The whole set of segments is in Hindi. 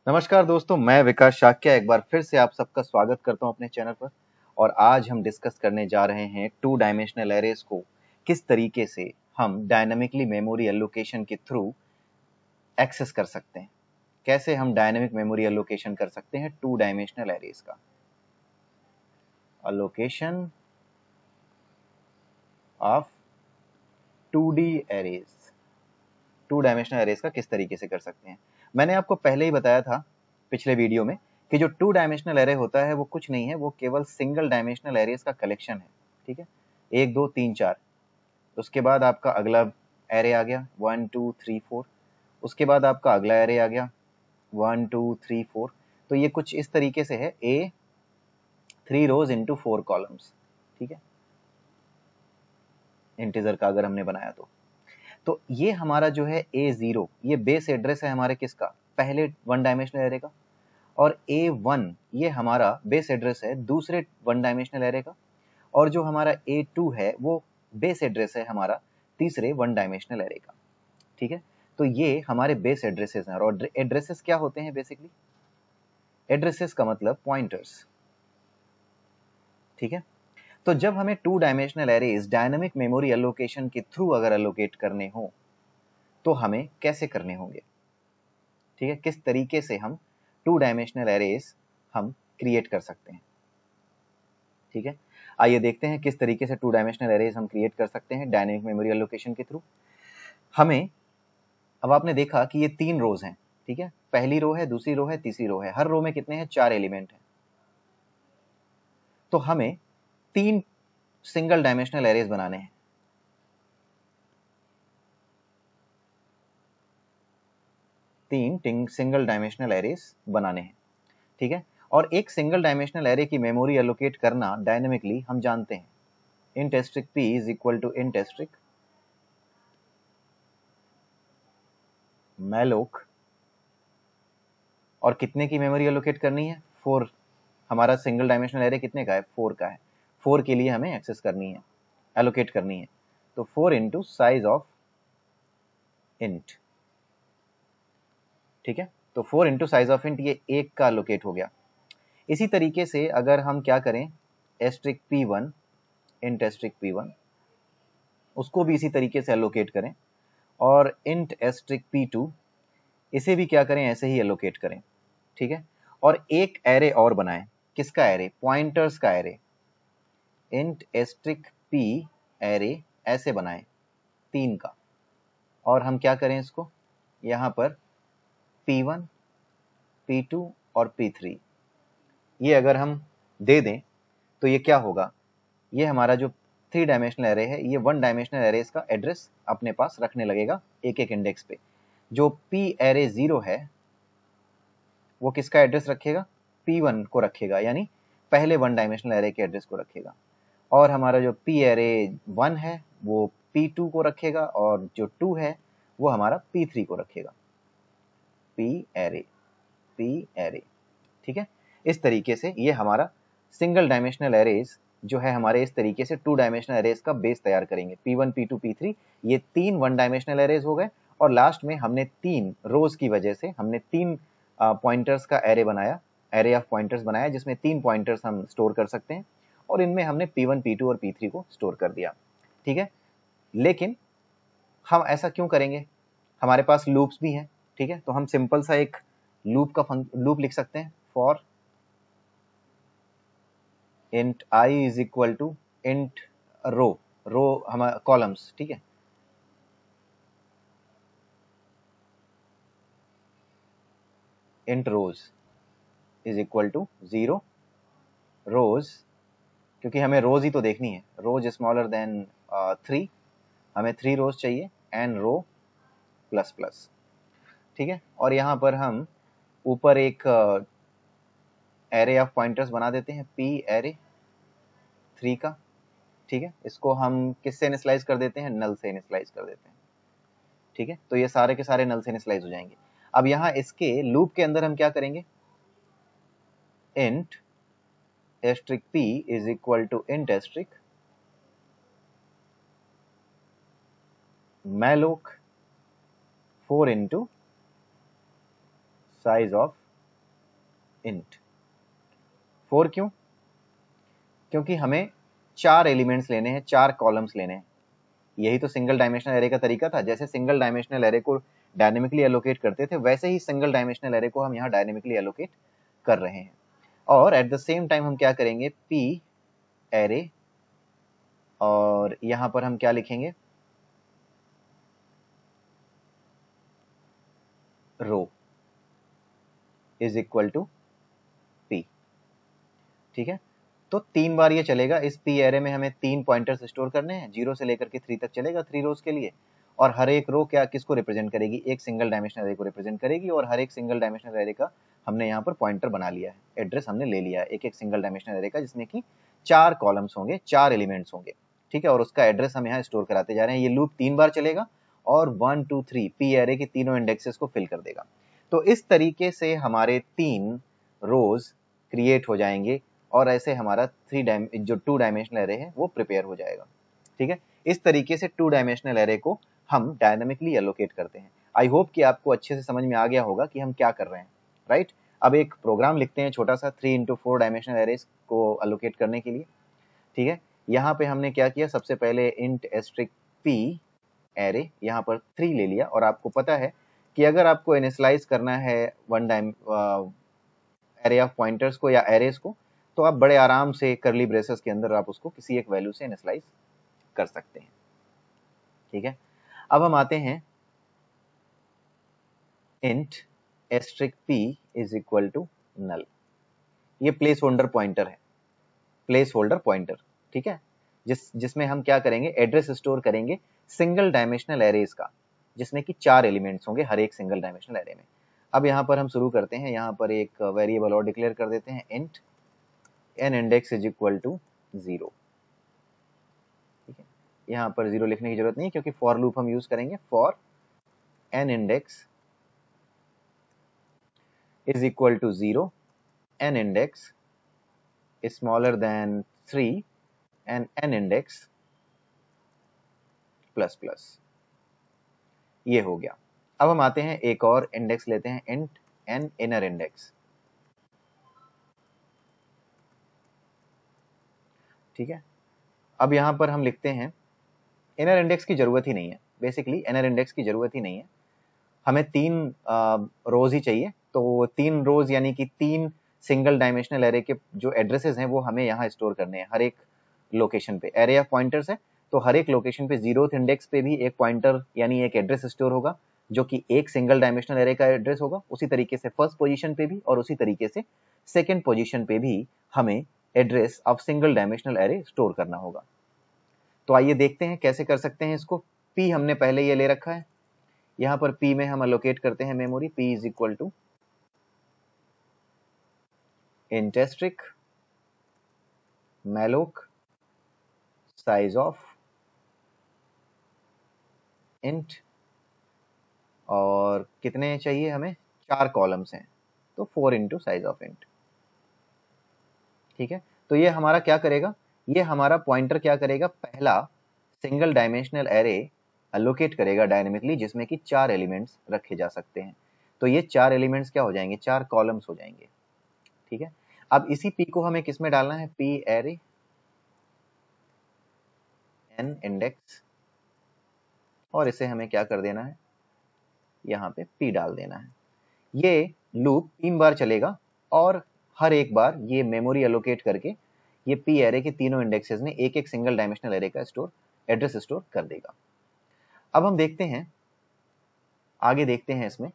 नमस्कार दोस्तों, मैं विकास शाक्य एक बार फिर से आप सबका स्वागत करता हूं अपने चैनल पर। और आज हम डिस्कस करने जा रहे हैं टू डायमेंशनल एरेज को किस तरीके से हम डायनामिकली मेमोरी एलोकेशन के थ्रू एक्सेस कर सकते हैं। कैसे हम डायनामिक मेमोरी एलोकेशन कर सकते हैं टू डायमेंशनल एरेज का allocation of 2D arrays. Two dimensional arrays का किस तरीके से कर सकते हैं। मैंने आपको पहले ही बताया था पिछले वीडियो में कि जो टू डायमेंशनल एरे होता है वो कुछ नहीं है, वो केवल सिंगल डायमेंशनल एरेज का कलेक्शन है। ठीक है, 1 2 3 4, उसके बाद आपका अगला एरे आ गया 1 2 3 4, उसके बाद आपका अगला एरे आ गया 1 2 3 4। तो ये कुछ इस तरीके से है, ए 3 रोज इंटू 4 कॉलम्स। ठीक है, इंटीजर का अगर हमने बनाया तो ये हमारा जो है A0, ये बेस एड्रेस है हमारे किसका, पहले वन डायमेंशनल एरे का। और A1 ये हमारा बेस एड्रेस है दूसरे वन डायमेंशनल एरे का। और जो हमारा A2 है वो बेस एड्रेस है हमारा तीसरे वन डायमेंशनल एरे का। ठीक है, तो ये हमारे बेस एड्रेसेस हैं। और एड्रेसेस क्या होते हैं बेसिकली, एड्रेसेस का मतलब पॉइंटर्स। ठीक है, तो जब हमें two dimensional arrays dynamic memory allocation के थ्रू अगर एलोकेट करने हो तो हमें कैसे करने होंगे। ठीक है, किस तरीके से हम टू डायमेंशनल एरेज हम क्रिएट कर सकते हैं। ठीक है, आइए देखते हैं किस तरीके से टू डायमेंशनल एरेज हम क्रिएट कर सकते हैं डायनेमिक मेमोरी एलोकेशन के थ्रू। हमें अब आपने देखा कि ये 3 रोज हैं। ठीक है, पहली रो है, दूसरी रो है, तीसरी रो है। हर रो में कितने हैं, 4 एलिमेंट हैं। तो हमें 3 सिंगल डायमेंशनल एरेज बनाने हैं। 3 सिंगल डायमेंशनल एरेज बनाने हैं। ठीक है, और एक सिंगल डायमेंशनल एरे की मेमोरी एलोकेट करना डायनेमिकली हम जानते हैं, int asterisk p is equal to int asterisk malloc। और कितने की मेमोरी एलोकेट करनी है, 4। हमारा सिंगल डायमेंशनल एरे कितने का है, 4 का है। 4 के लिए हमें एक्सेस करनी है, एलोकेट करनी है। तो 4 इंटू साइज ऑफ इंट। ठीक है, तो 4 इंटू साइज ऑफ इंट, ये 1 का एलोकेट हो गया। इसी तरीके से अगर हम क्या करें, asterisk p1, int asterisk p1, उसको भी इसी तरीके से एलोकेट करें। और इंट एस्ट्रिक p2, इसे भी क्या करें, ऐसे ही एलोकेट करें। ठीक है, और एक एरे और बनाएं, किसका एरे, पॉइंटर्स का array. Int asterisk p array ऐसे बनाएं 3 का। और हम क्या करें इसको, यहां पर p1 p2 और p3 ये अगर हम दे दें तो ये क्या होगा, ये हमारा जो 3 डायमेंशनल एरे है ये 1 डायमेंशनल एरेज का एड्रेस अपने पास रखने लगेगा एक एक इंडेक्स पे। जो p एरे 0 है वो किसका एड्रेस रखेगा, p1 को रखेगा, यानी पहले 1 डायमेंशनल एरे के एड्रेस को रखेगा। और हमारा जो p एरे 1 है वो p2 को रखेगा, और जो 2 है वो हमारा p3 को रखेगा। p array. ठीक है, इस तरीके से ये हमारा सिंगल डायमेंशनल एरेज जो है हमारे इस तरीके से टू डायमेंशनल एरेज का बेस तैयार करेंगे। p1 p2 p3 ये 3 वन डायमेंशनल एरेज हो गए। और लास्ट में हमने 3 रोज की वजह से हमने 3 पॉइंटर्स का एरे बनाया, एरे ऑफ पॉइंटर्स बनाया, जिसमें 3 पॉइंटर्स हम स्टोर कर सकते हैं। और इनमें हमने p1 p2 और p3 को स्टोर कर दिया। ठीक है, लेकिन हम ऐसा क्यों करेंगे, हमारे पास लूप्स भी हैं। ठीक है, तो हम सिंपल सा एक लूप लिख सकते हैं, for int I is equal to int row हमारा कॉलम्स। ठीक है, int rows is equal to 0 rows, क्योंकि हमें रोज ही तो देखनी है, रोज स्मॉलर देन 3, हमें 3 रोज चाहिए, एंड रो प्लस प्लस। ठीक है, और यहाँ पर हम ऊपर एक एरे ऑफ पॉइंटर्स बना देते हैं, p एरे 3 का। ठीक है, इसको हम किससे इनिशियलाइज कर देते हैं, नल से इनिशियलाइज कर देते हैं। ठीक है, तो ये सारे के सारे नल से इनिशियलाइज हो जाएंगे। अब यहाँ इसके लूप के अंदर हम क्या करेंगे, int asterisk p is equal to int asterisk malloc 4 into size of int 4 क्यों? क्योंकि हमें 4 एलिमेंट्स लेने हैं, 4 कॉलम्स लेने हैं। यही तो सिंगल डायमेंशनल एरे का तरीका था। जैसे सिंगल डायमेंशनल एरे को डायनेमिकली एलोकेट करते थे, वैसे ही सिंगल डायमेंशनल एरे को हम यहाँ डायनेमिकली एलोकेट कर रहे हैं। और एट द सेम टाइम हम क्या करेंगे, p एरे, और यहां पर हम क्या लिखेंगे, रो इज इक्वल टू p। ठीक है, तो 3 बार ये चलेगा। इस p एरे में हमें 3 पॉइंटर्स स्टोर करने हैं, 0 से लेकर के 3 तक चलेगा, 3 रोज के लिए। और हर एक रो क्या किसको रिप्रेजेंट करेगी, एक सिंगल डायमेंशनल एरे को रिप्रेजेंट करेगी। और हर एक सिंगल डायमेंशनल एरे का हमने यहाँ पर पॉइंटर बना लिया है, एड्रेस हमने ले लिया है एक एक सिंगल डायमेंशनल एरे का, जिसमें कि 4 कॉलम्स होंगे, 4 एलिमेंट्स होंगे। ठीक है, और उसका एड्रेस हम यहाँ स्टोर कराते जा रहे हैं। ये लूप 3 बार चलेगा और 1 2 3 p एरे के तीनों इंडेक्सेस को फिल कर देगा। तो इस तरीके से हमारे 3 रोज क्रिएट हो जाएंगे और ऐसे हमारा जो 2 डायमेंशनल एरे है वो प्रिपेयर हो जाएगा। ठीक है, इस तरीके से 2 डायमेंशनल एरे को हम डायनामिकली एलोकेट करते हैं। आई होप कि आपको अच्छे से समझ में आ गया होगा कि हम क्या कर रहे हैं, राइट। अब एक प्रोग्राम लिखते हैं छोटा सा 3x4 डायमेंशनल एरेज को एलोकेट करने के लिए। ठीक है, यहाँ पे हमने क्या किया, सबसे पहले इंट एस्ट्रिक p एरे यहाँ पर 3 ले लिया। और आपको पता है कि अगर आपको इनिशियलाइज करना है एरे ऑफ पॉइंटर्स को या एरेज को, तो आप बड़े आराम से करली ब्रेसेस के अंदर आप उसको किसी एक वैल्यू से इनिशियलाइज कर सकते हैं। ठीक है, अब हम आते हैं int asterisk p is equal to null. ये प्लेस होल्डर पॉइंटर है, प्लेस होल्डर पॉइंटर। ठीक है, जिसमें हम क्या करेंगे, एड्रेस स्टोर करेंगे सिंगल डायमेंशनल एरेज का, जिसमें कि 4 एलिमेंट्स होंगे हर एक सिंगल डायमेंशनल एरे में। अब यहाँ पर हम शुरू करते हैं, यहाँ पर एक वेरिएबल और डिक्लेयर कर देते हैं, int n index is equal to 0। ठीक है, यहाँ पर 0 लिखने की जरूरत नहीं है क्योंकि फॉर लूप हम यूज करेंगे। For n index is equal to 0, n index is smaller than 3 and n index plus plus. ये हो गया। अब हम आते हैं एक और इंडेक्स लेते हैं, int n inner index। ठीक है, अब यहां पर हम लिखते हैं, इनर इंडेक्स की जरूरत ही नहीं है, बेसिकली इनर इंडेक्स की जरूरत ही नहीं है, हमें 3 रोज ही चाहिए। तो 3 रोज यानी कि 3 सिंगल डायमेंशनल एरे के जो एड्रेसेस हैं वो हमें यहाँ स्टोर करने हैं हर एक लोकेशन पे। एरे ऑफ पॉइंटर्स है तो हर एक लोकेशन पे 0th इंडेक्स पे भी एक पॉइंटर यानी एक एड्रेस स्टोर होगा, जो कि एक सिंगल डायमेंशनल एरे का एड्रेस होगा। उसी तरीके से फर्स्ट पोजीशन पे भी और उसी तरीके से सेकंड पोजीशन पे भी हमें address of single dimensional array store करना होगा। तो आइए देखते हैं कैसे कर सकते हैं इसको। p हमने पहले ये ले रखा है, यहाँ पर p में हम एलोकेट करते हैं memory. p is equal to int asterisk malloc size of int, और कितने चाहिए हमें, 4 कॉलम्स हैं तो 4 इंटू साइज ऑफ int। ठीक है, तो ये हमारा क्या करेगा, ये हमारा पॉइंटर क्या करेगा, पहला सिंगल डायमेंशनल एरे एलोकेट करेगा डायनेमिकली, जिसमें कि 4 एलिमेंट्स रखे जा सकते हैं। तो ये 4 एलिमेंट्स क्या हो जाएंगे, 4 कॉलम्स हो जाएंगे। ठीक है, अब इसी p को हमें किस में डालना है, p एरे n इंडेक्स, और इसे हमें क्या कर देना है, यहाँ पे p डाल देना है। ये लूप 3 बार चलेगा और हर एक बार ये मेमोरी एलोकेट करके ये p एरे के तीनों इंडेक्सेस में एक एक सिंगल डायमेंशनल एरे का एड्रेस स्टोर कर देगा। अब हम देखते हैं, आगे देखते हैं इसमें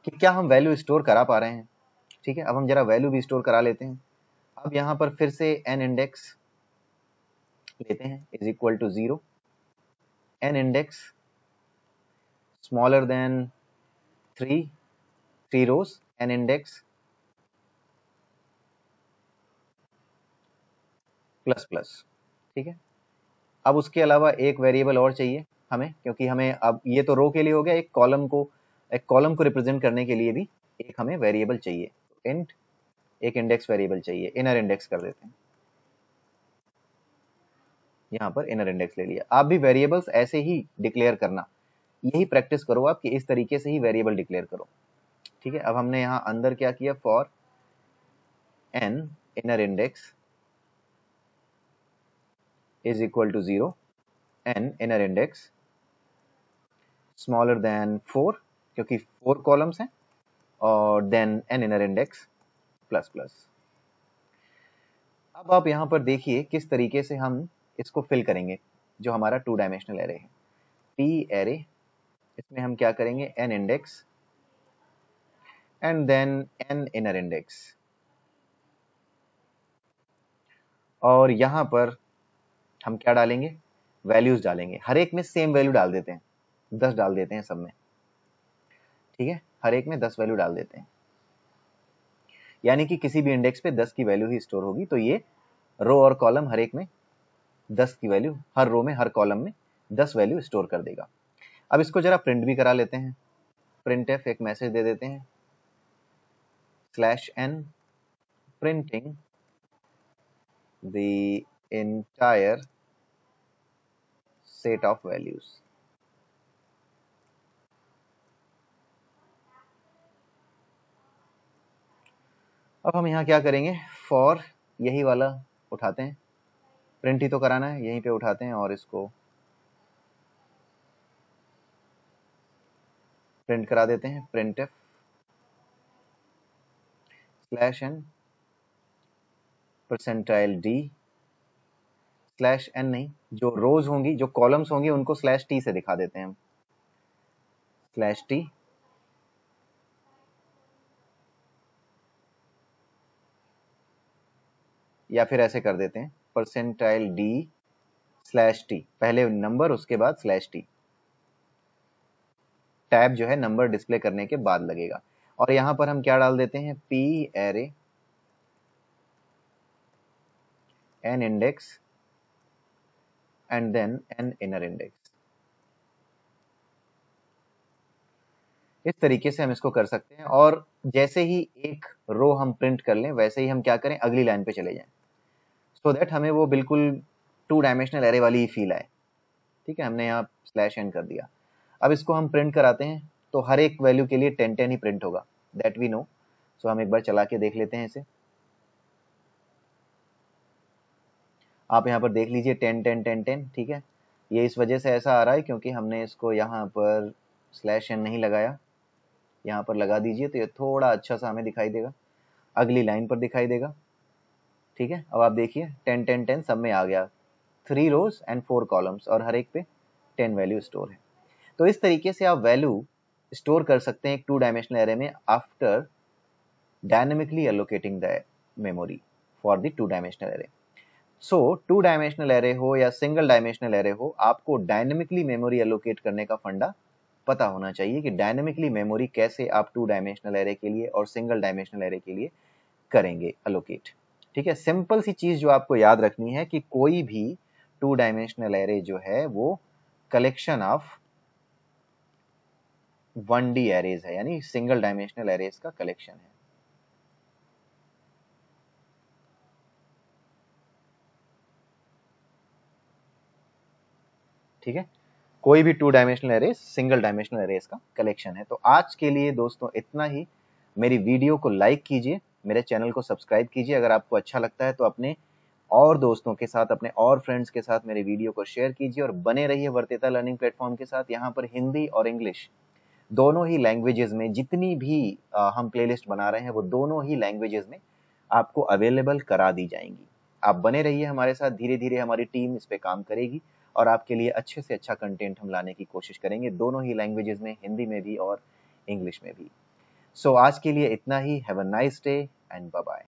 कि क्या हम वैल्यू स्टोर करा पा रहे हैं। ठीक है, अब हम जरा वैल्यू भी स्टोर करा लेते हैं। अब यहाँ पर फिर से n इंडेक्स लेते हैं is equal to 0, n index smaller than 3 rows, n index plus plus. ठीक है, अब उसके अलावा एक वेरिएबल और चाहिए हमें, क्योंकि हमें अब ये तो रो के लिए हो गया, एक कॉलम को रिप्रेजेंट करने के लिए भी एक हमें वेरिएबल चाहिए। इंट एक इंडेक्स वेरिएबल चाहिए, इनर इंडेक्स कर देते हैं, यहाँ पर इनर इंडेक्स ले लिया। आप भी वेरिएबल्स ऐसे ही डिक्लेयर करना, यही प्रैक्टिस करो आप कि इस तरीके से ही वेरिएबल डिक्लेयर करो। ठीक है, अब हमने यहाँ अंदर क्या किया, for n inner index is equal to 0, n inner index smaller than 4 क्योंकि 4 कॉलम्स हैं, और then n inner index plus plus. अब आप यहां पर देखिए किस तरीके से हम इसको फिल करेंगे, जो हमारा 2 डायमेंशनल एरे है। P एरे, इसमें हम क्या करेंगे, n index and then n inner index, और यहां पर हम क्या डालेंगे, वैल्यूज डालेंगे। हर एक में सेम वैल्यू डाल देते हैं, 10 डाल देते हैं सब में, ठीक है, हर एक में 10 वैल्यू डाल देते हैं, यानी कि किसी भी इंडेक्स पे 10 की वैल्यू ही स्टोर होगी। तो ये रो और कॉलम हर एक में 10 की वैल्यू, हर रो में हर कॉलम में 10 वैल्यू स्टोर कर देगा। अब इसको जरा प्रिंट भी करा लेते हैं। प्रिंट एफ एक मैसेज दे देते हैं, /n printing the entire set of values। अब हम यहाँ क्या करेंगे, फॉर यही वाला उठाते हैं, प्रिंट ही तो कराना है, यहीं पे उठाते हैं और इसको प्रिंट करा देते हैं। Print F /n percentile d /n नहीं, जो रोज होंगी, जो कॉलम्स होंगी उनको /t से दिखा देते हैं हम, /t या फिर ऐसे कर देते हैं, परसेंटाइल d /t, पहले नंबर उसके बाद /t। टैब जो है नंबर डिस्प्ले करने के बाद लगेगा। और यहां पर हम क्या डाल देते हैं, p array n index and then n inner index. इस तरीके से हम इसको कर सकते हैं, और जैसे ही एक रो हम प्रिंट कर लें वैसे ही हम क्या करें, अगली लाइन पे चले जाएं, सो दैट हमें वो बिल्कुल 2 डायमेंशनल एरे वाली ही फील आए। ठीक है, हमने यहाँ /n कर दिया। अब इसको हम प्रिंट कराते हैं तो हर एक वैल्यू के लिए 10 10 ही प्रिंट होगा, दैट वी नो। सो हम एक बार चला के देख लेते हैं इसे। आप यहाँ पर देख लीजिए 10 10 10 10, ठीक है। ये इस वजह से ऐसा आ रहा है क्योंकि हमने इसको यहाँ पर /n नहीं लगाया, यहाँ पर लगा दीजिए तो ये थोड़ा अच्छा सा हमें दिखाई देगा, अगली लाइन पर दिखाई देगा। ठीक है, अब आप देखिए 10 10 10 सब में आ गया, 3 रोज एंड 4 कॉलम्स, और हर एक पे 10 वैल्यू स्टोर है। तो इस तरीके से आप वैल्यू स्टोर कर सकते हैं एक 2 डायमेंशनल एरे में after dynamically allocating the memory for the 2 dimensional array. So 2 dimensional array हो या सिंगल डायमेंशनल एरे हो, आपको डायनेमिकली मेमोरी एलोकेट करने का फंडा पता होना चाहिए कि डायनेमिकली मेमोरी कैसे आप 2 डायमेंशनल एरे के लिए और सिंगल डायमेंशनल एरे के लिए करेंगे एलोकेट। ठीक है, सिंपल सी चीज जो आपको याद रखनी है कि कोई भी 2 डायमेंशनल एरे जो है वो कलेक्शन ऑफ 1D एरेज है, यानी सिंगल डायमेंशनल एरेज का कलेक्शन है। ठीक है, कोई भी 2 dimensional arrays single dimensional arrays का कलेक्शन है। तो आज के लिए दोस्तों इतना ही। मेरी वीडियो को लाइक कीजिए, मेरे चैनल को सब्सक्राइब कीजिए, अगर आपको अच्छा लगता है तो अपने और दोस्तों के साथ, अपने और फ्रेंड्स के साथ मेरे वीडियो को शेयर कीजिए, और बने रहिए वर्तिता लर्निंग प्लेटफॉर्म के साथ। यहाँ पर हिंदी और इंग्लिश दोनों ही लैंग्वेजेस में जितनी भी हम प्लेलिस्ट बना रहे हैं वो दोनों ही लैंग्वेजेस में आपको अवेलेबल करा दी जाएंगी। आप बने रहिए हमारे साथ, धीरे धीरे हमारी टीम इस पे काम करेगी और आपके लिए अच्छे से अच्छा कंटेंट हम लाने की कोशिश करेंगे, दोनों ही लैंग्वेजेस में, हिंदी में भी और इंग्लिश में भी। सो आज के लिए इतना ही। Have a nice day and bye bye.